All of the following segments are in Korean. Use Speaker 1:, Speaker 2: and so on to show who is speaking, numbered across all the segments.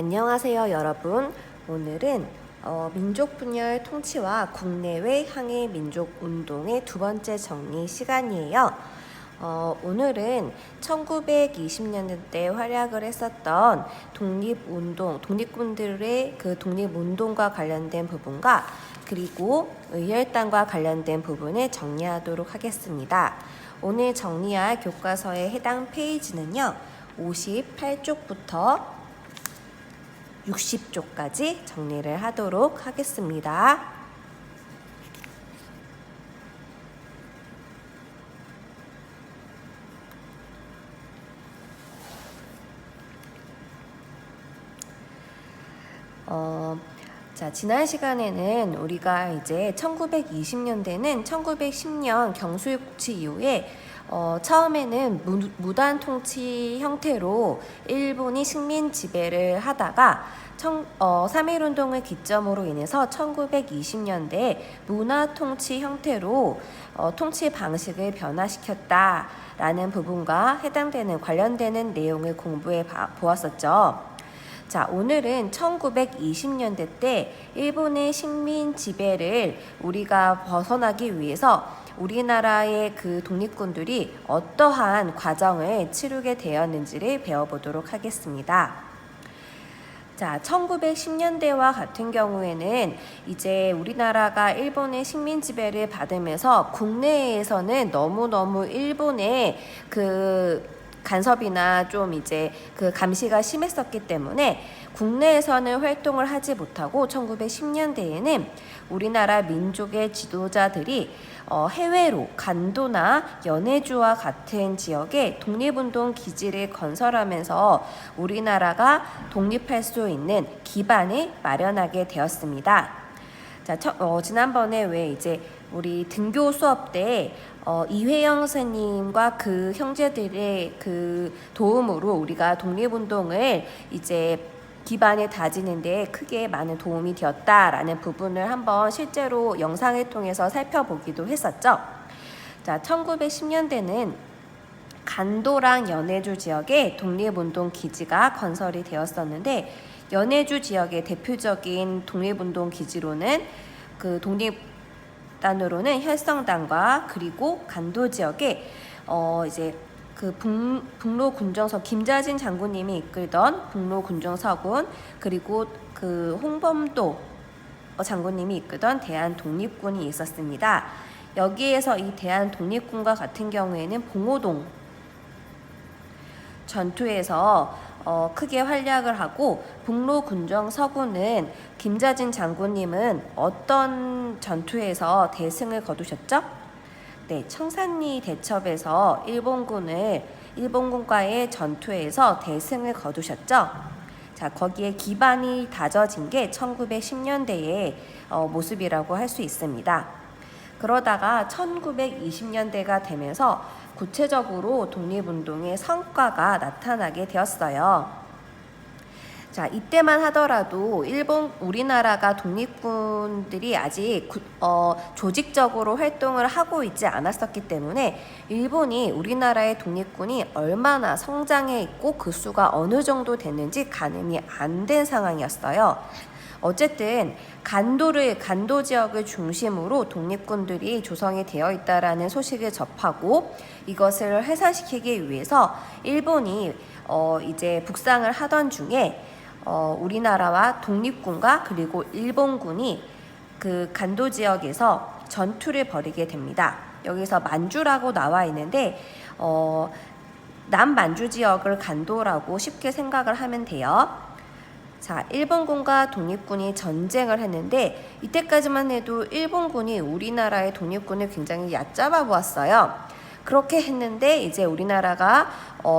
Speaker 1: 안녕하세요, 여러분. 오늘은 민족 분열 통치와 국내외 항일 민족 운동의 두 번째 정리 시간이에요. 오늘은 1920년대 활약을 했었던 독립군들의 그 독립운동과 관련된 부분과 그리고 의열단과 관련된 부분을 정리하도록 하겠습니다. 오늘 정리할 교과서의 해당 페이지는요, 58쪽부터 60쪽까지 정리를 하도록 하겠습니다. 지난 시간에는 우리가 이제 1920년대는 1910년 경술국치 이후에 처음에는 무단 통치 형태로 일본이 식민 지배를 하다가 3.1운동을 기점으로 인해서 1920년대에 문화 통치 형태로 통치 방식을 변화시켰다라는 부분과 해당되는 관련되는 내용을 공부해 보았었죠. 자, 오늘은 1920년대 때 일본의 식민 지배를 우리가 벗어나기 위해서 우리나라의 그 독립군들이 어떠한 과정을 치르게 되었는지를 배워보도록 하겠습니다. 자, 1910년대와 같은 경우에는 이제 우리나라가 일본의 식민 지배를 받으면서 국내에서는 너무너무 일본의 그 간섭이나 좀 이제 그 감시가 심했었기 때문에 국내에서는 활동을 하지 못하고 1910년대에는 우리나라 민족의 지도자들이 해외로 간도나 연해주와 같은 지역에 독립운동 기지를 건설하면서 우리나라가 독립할 수 있는 기반을 마련하게 되었습니다. 자, 지난번에 왜 이제 우리 등교 수업 때 이회영 선생님과 그 형제들의 그 도움으로 우리가 독립운동을 이제 기반을 다지는데 크게 많은 도움이 되었다라는 부분을 한번 실제로 영상을 통해서 살펴보기도 했었죠. 자, 1910년대는 간도랑 연해주 지역에 독립운동 기지가 건설이 되었었는데 연해주 지역의 대표적인 독립운동 기지로는 그 독립단으로는 혈성단과 그리고 간도 지역에 이제 그 북로 군정서 김자진 장군님이 이끌던 북로 군정서군 그리고 그 홍범도 장군님이 이끌던 대한 독립군이 있었습니다. 여기에서 이 대한 독립군과 같은 경우에는 봉오동 전투에서 크게 활약을 하고 북로 군정 서군은 김자진 장군님은 어떤 전투에서 대승을 거두셨죠? 네, 청산리 대첩에서 일본군과의 전투에서 대승을 거두셨죠? 자, 거기에 기반이 다져진 게 1910년대의 모습이라고 할 수 있습니다. 그러다가 1920년대가 되면서 구체적으로 독립운동의 성과가 나타나게 되었어요. 자, 이때만 하더라도 우리나라가 독립군들이 아직 조직적으로 활동을 하고 있지 않았었기 때문에 일본이 우리나라의 독립군이 얼마나 성장해 있고 그 수가 어느 정도 됐는지 가늠이 안 된 상황이었어요. 어쨌든 간도 지역을 중심으로 독립군들이 조성이 되어 있다라는 소식을 접하고 이것을 해산시키기 위해서 일본이 이제 북상을 하던 중에 우리나라와 독립군과 그리고 일본군이 그 간도 지역에서 전투를 벌이게 됩니다. 여기서 만주라고 나와 있는데 남만주 지역을 간도라고 쉽게 생각을 하면 돼요. 자, 일본군과 독립군이 전쟁을 했는데 이때까지만 해도 일본군이 우리나라의 독립군을 굉장히 얕잡아 보았어요. 그렇게 했는데 이제 우리나라가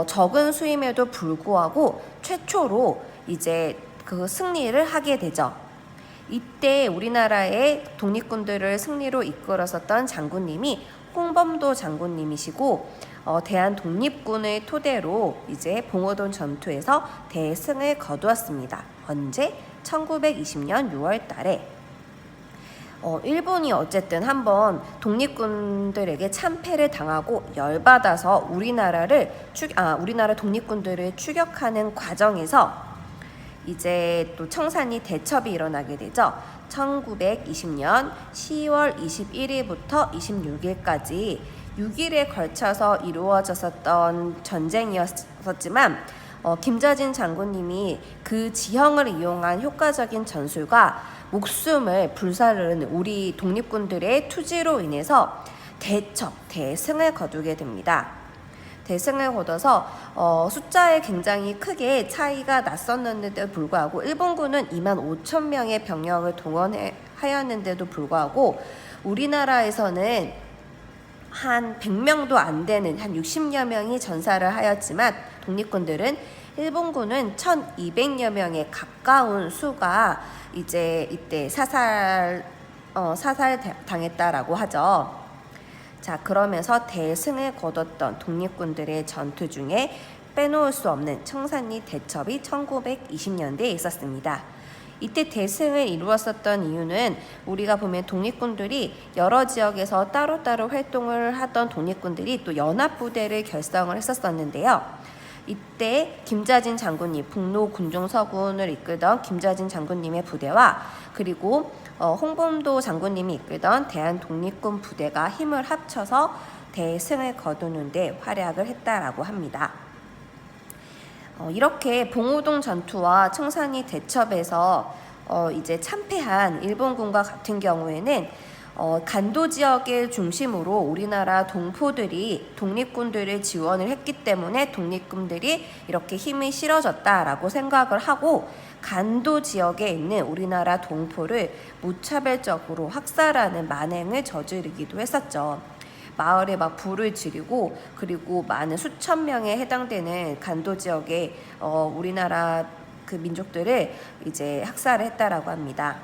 Speaker 1: 적은 수임에도 불구하고 최초로 이제 그 승리를 하게 되죠. 이때 우리나라의 독립군들을 승리로 이끌었었던 장군님이 홍범도 장군님이시고 대한 독립군을 토대로 이제 봉오동 전투에서 대승을 거두었습니다. 언제? 1920년 6월 달에 일본이 어쨌든 한번 독립군들에게 참패를 당하고 열받아서 우리나라 독립군들을 추격하는 과정에서 이제 또 청산리 대첩이 일어나게 되죠. 1920년 10월 21일부터 26일까지 6일에 걸쳐서 이루어졌었던 전쟁이었지만 김자진 장군님이 그 지형을 이용한 효과적인 전술과 목숨을 불사르는 우리 독립군들의 투지로 인해서 대승을 거두게 됩니다. 대승을 거둬서 숫자에 굉장히 크게 차이가 났었는데도 불구하고 일본군은 25,000명의 병력을 동원하였는데도 불구하고 우리나라에서는 한 100명도 안 되는 한 60여 명이 전사를 하였지만 독립군들은 일본군은 1,200여 명에 가까운 수가 이제 이때 사살 당했다라고 하죠. 자, 그러면서 대승을 거뒀던 독립군들의 전투 중에 빼놓을 수 없는 청산리 대첩이 1920년대에 있었습니다. 이때 대승을 이루었었던 이유는 우리가 보면 독립군들이 여러 지역에서 따로따로 활동을 하던 독립군들이 또 연합부대를 결성을 했었는데요. 이때 김자진 장군님, 북로 군종서군을 이끌던 김자진 장군님의 부대와 그리고 홍범도 장군님이 이끌던 대한독립군 부대가 힘을 합쳐서 대승을 거두는 데 활약을 했다라고 합니다. 이렇게 봉오동 전투와 청산리 대첩에서 이제 참패한 일본군과 같은 경우에는 간도 지역을 중심으로 우리나라 동포들이 독립군들을 지원을 했기 때문에 독립군들이 이렇게 힘이 실어졌다라고 생각을 하고 간도 지역에 있는 우리나라 동포를 무차별적으로 학살하는 만행을 저지르기도 했었죠. 마을에 막 불을 지르고 그리고 많은 수천 명에 해당되는 간도 지역에 우리나라 그 민족들을 이제 학살을 했다라고 합니다.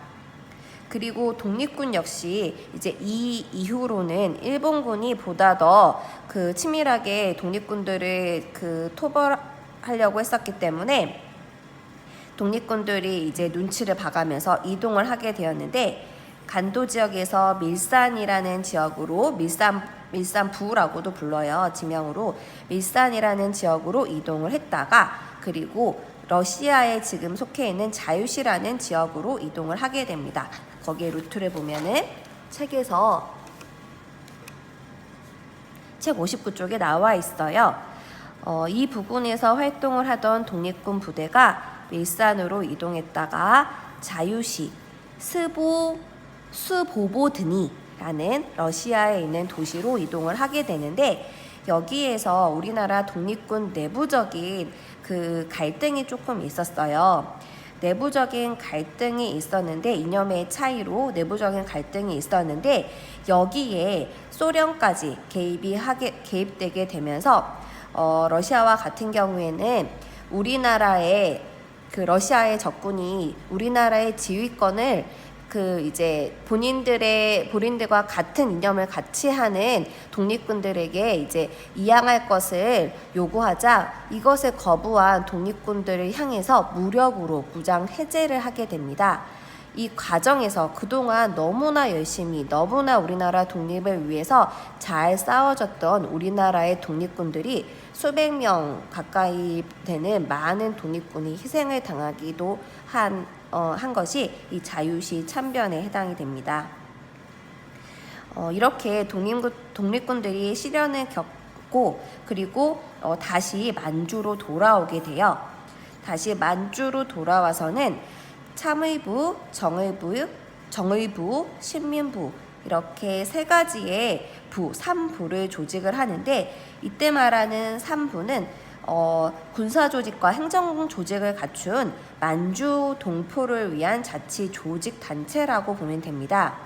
Speaker 1: 그리고 독립군 역시 이제 이 이후로는 일본군이 보다 더 그 치밀하게 독립군들을 그 토벌하려고 했었기 때문에 독립군들이 이제 눈치를 봐가면서 이동을 하게 되었는데 간도 지역에서 밀산이라는 지역으로 밀산부라고도 불러요. 지명으로 밀산이라는 지역으로 이동을 했다가 그리고 러시아에 지금 속해 있는 자유시라는 지역으로 이동을 하게 됩니다. 거기에 루트를 보면은 책에서 책 59쪽에 나와 있어요. 이 부근에서 활동을 하던 독립군 부대가 밀산으로 이동했다가 자유시 스보보드니라는 러시아에 있는 도시로 이동을 하게 되는데 여기에서 우리나라 독립군 내부적인 그 갈등이 조금 있었어요. 내부적인 갈등이 있었는데 이념의 차이로 내부적인 갈등이 있었는데 여기에 소련까지 개입되게 되면서 러시아와 같은 경우에는 우리나라의 그 러시아의 적군이 우리나라의 지휘권을 그 이제 본인들과 같은 이념을 같이 하는 독립군들에게 이제 이양할 것을 요구하자 이것을 거부한 독립군들을 향해서 무력으로 무장 해제를 하게 됩니다. 이 과정에서 그동안 너무나 열심히 너무나 우리나라 독립을 위해서 잘 싸워줬던 우리나라의 독립군들이 수백 명 가까이 되는 많은 독립군이 희생을 당하기도 한 것이 이 자유시 참변에 해당이 됩니다. 이렇게 독립군들이 시련을 겪고 그리고 다시 만주로 돌아오게 돼요. 다시 만주로 돌아와서는 참의부, 정의부, 신민부 이렇게 세 가지의 부, 3부를 조직을 하는데 이때 말하는 3부는 군사 조직과 행정 조직을 갖춘 만주 동포를 위한 자치 조직 단체라고 보면 됩니다.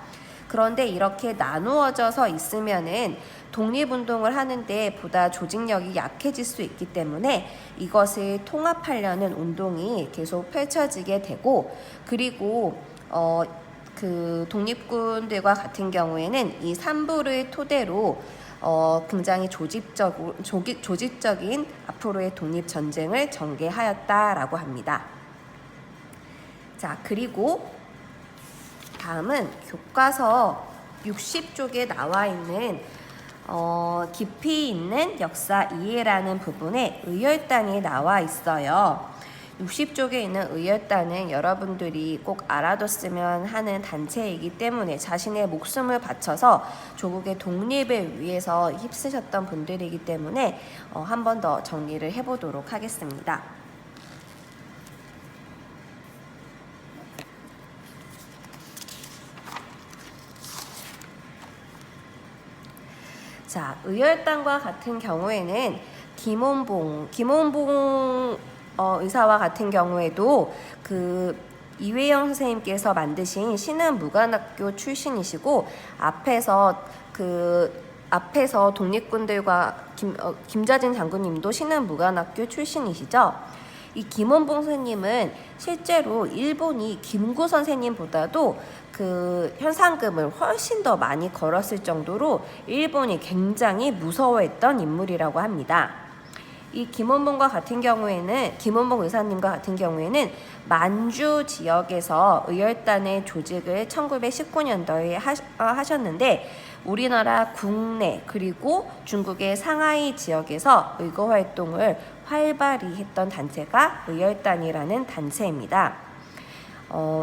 Speaker 1: 그런데 이렇게 나누어져서 있으면은 독립운동을 하는데 보다 조직력이 약해질 수 있기 때문에 이것을 통합하려는 운동이 계속 펼쳐지게 되고 그리고 그 독립군들과 같은 경우에는 이 3부를 토대로 굉장히 조직적인 앞으로의 독립전쟁을 전개하였다라고 합니다. 자, 그리고 다음은 교과서 60쪽에 나와 있는 깊이 있는 역사 이해라는 부분에 의열단이 나와 있어요. 60쪽에 있는 의열단은 여러분들이 꼭 알아뒀으면 하는 단체이기 때문에 자신의 목숨을 바쳐서 조국의 독립을 위해서 힘쓰셨던 분들이기 때문에 한 번 더 정리를 해보도록 하겠습니다. 자, 의열단과 같은 경우에는 김원봉 의사와 같은 경우에도 그 이회영 선생님께서 만드신 신흥무관학교 출신이시고 앞에서 독립군들과 김자진 장군님도 신흥무관학교 출신이시죠. 이 김원봉 선생님은 실제로 일본이 김구 선생님보다도 그 현상금을 훨씬 더 많이 걸었을 정도로 일본이 굉장히 무서워했던 인물이라고 합니다. 이 김원봉 의사님과 같은 경우에는 만주 지역에서 의열단의 조직을 1919년도에 하셨는데 우리나라 국내 그리고 중국의 상하이 지역에서 의거 활동을 활발히 했던 단체가 의열단이라는 단체입니다.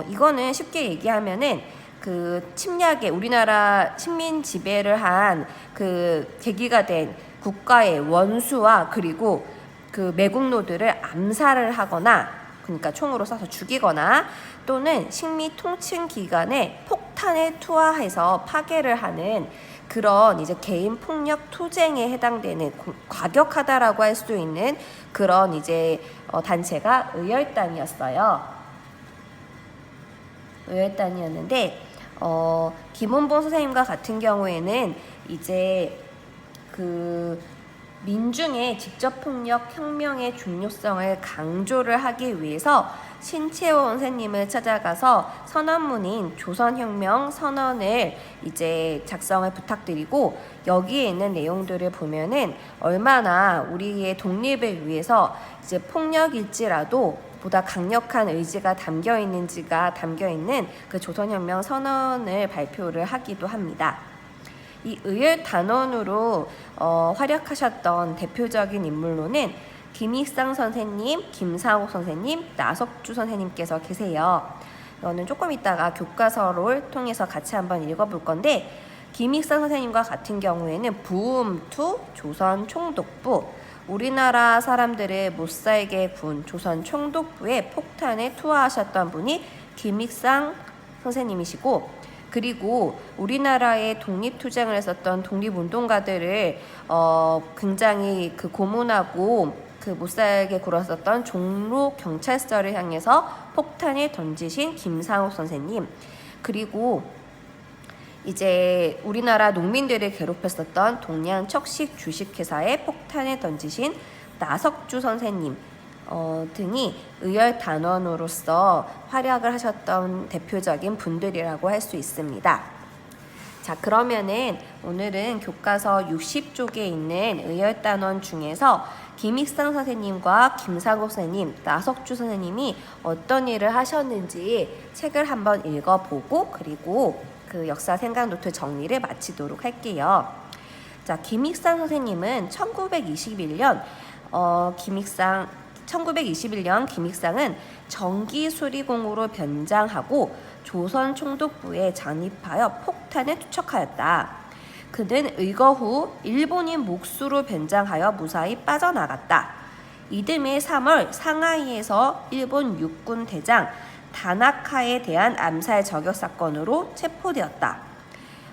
Speaker 1: 이거는 쉽게 얘기하면은 그 침략에 우리나라 식민 지배를 한 그 계기가 된 국가의 원수와 그리고 그 매국노들을 암살을 하거나 그러니까 총으로 쏴서 죽이거나 또는 식민 통치 기간에 폭탄을 투하해서 파괴를 하는 그런 이제 개인 폭력 투쟁에 해당되는 과격하다라고 할 수 있는 그런 이제 단체가 의열단이었어요. 의열단이었는데 김원봉 선생님과 같은 경우에는 이제 그 민중의 직접폭력 혁명의 중요성을 강조를 하기 위해서 신채호 선생님을 찾아가서 선언문인 조선혁명 선언을 이제 작성을 부탁드리고 여기에 있는 내용들을 보면은 얼마나 우리의 독립을 위해서 이제 폭력일지라도 보다 강력한 의지가 담겨 있는지가 담겨 있는 그 조선혁명 선언을 발표를 하기도 합니다. 이 의열 단원으로 활약하셨던 대표적인 인물로는 김익상 선생님, 김상옥 선생님, 나석주 선생님께서 계세요. 이거는 조금 이따가 교과서를 통해서 같이 한번 읽어볼 건데 김익상 선생님과 같은 경우에는 부음투 조선 총독부 우리나라 사람들을 못살게 군 조선 총독부에 폭탄을 투하하셨던 분이 김익상 선생님이시고 그리고 우리나라의 독립투쟁을 했었던 독립운동가들을 굉장히 그 고문하고 그 못살게 굴었었던 종로 경찰서를 향해서 폭탄을 던지신 김상욱 선생님 그리고 이제 우리나라 농민들을 괴롭혔었던 동양 척식 주식회사에 폭탄을 던지신 나석주 선생님 등이 의열 단원으로서 활약을 하셨던 대표적인 분들이라고 할 수 있습니다. 자, 그러면은 오늘은 교과서 60쪽에 있는 의열 단원 중에서 김익상 선생님과 김상욱 선생님, 나석주 선생님이 어떤 일을 하셨는지 책을 한번 읽어보고 그리고 그 역사 생각 노트 정리를 마치도록 할게요. 자, 김익상 선생님은 1921년 김익상은 전기수리공으로 변장하고 조선 총독부에 잔입하여 폭탄을 투척하였다. 그는 의거 후 일본인 몫으로 변장하여 무사히 빠져나갔다. 이듬해 3월 상하이에서 일본 육군 대장 다나카에 대한 암살 저격 사건으로 체포되었다.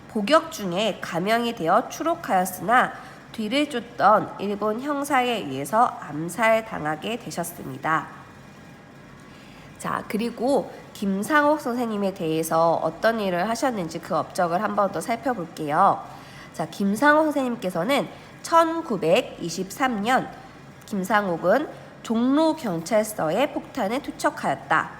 Speaker 1: 복역 중에 감형이 되어 추록하였으나 뒤를 쫓던 일본 형사에 의해서 암살당하게 되셨습니다. 자, 그리고 김상옥 선생님에 대해서 어떤 일을 하셨는지 그 업적을 한 번 더 살펴볼게요. 자, 김상옥 선생님께서는 1923년 김상옥은 종로 경찰서에 폭탄을 투척하였다.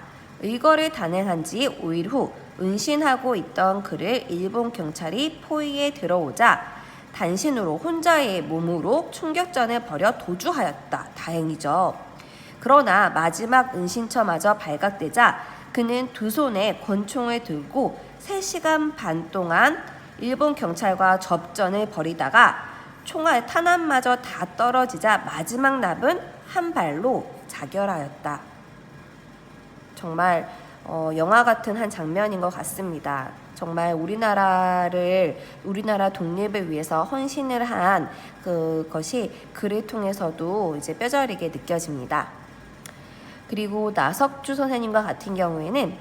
Speaker 1: 의거를 단행한 지 5일 후 은신하고 있던 그를 일본 경찰이 포위에 들어오자 단신으로 혼자의 몸으로 충격전을 벌여 도주하였다. 다행이죠. 그러나 마지막 은신처마저 발각되자 그는 두 손에 권총을 들고 3시간 반 동안 일본 경찰과 접전을 벌이다가 총알 탄환마저 다 떨어지자 마지막 남은 한 발로 자결하였다. 정말 영화 같은 한 장면인 것 같습니다. 정말 우리나라 독립을 위해서 헌신을 한 그것이 글을 통해서도 이제 뼈저리게 느껴집니다. 그리고 나석주 선생님과 같은 경우에는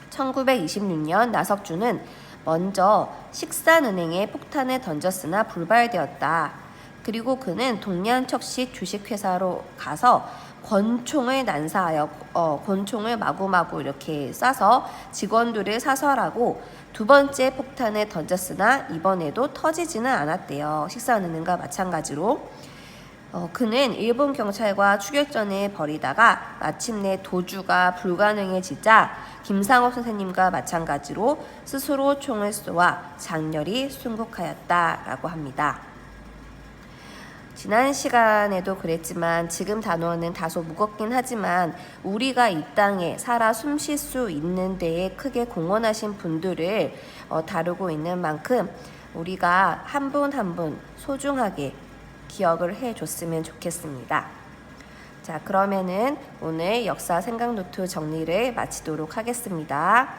Speaker 1: 1926년 나석주는 먼저 식산은행에 폭탄을 던졌으나 불발되었다. 그리고 그는 동양척식 주식회사로 가서 권총을 난사하여 권총을 마구마구 이렇게 쏴서 직원들을 사살하고 두 번째 폭탄을 던졌으나 이번에도 터지지는 않았대요. 식산은행과 마찬가지로. 그는 일본 경찰과 추격전을 벌이다가 마침내 도주가 불가능해지자 김상옥 선생님과 마찬가지로 스스로 총을 쏘아 장렬히 순국하였다라고 합니다. 지난 시간에도 그랬지만 지금 단어는 다소 무겁긴 하지만 우리가 이 땅에 살아 숨쉴 수 있는 데에 크게 공헌하신 분들을 다루고 있는 만큼 우리가 한 분 한 분 소중하게 기억을 해줬으면 좋겠습니다. 자, 그러면은 오늘 역사 생각 노트 정리를 마치도록 하겠습니다.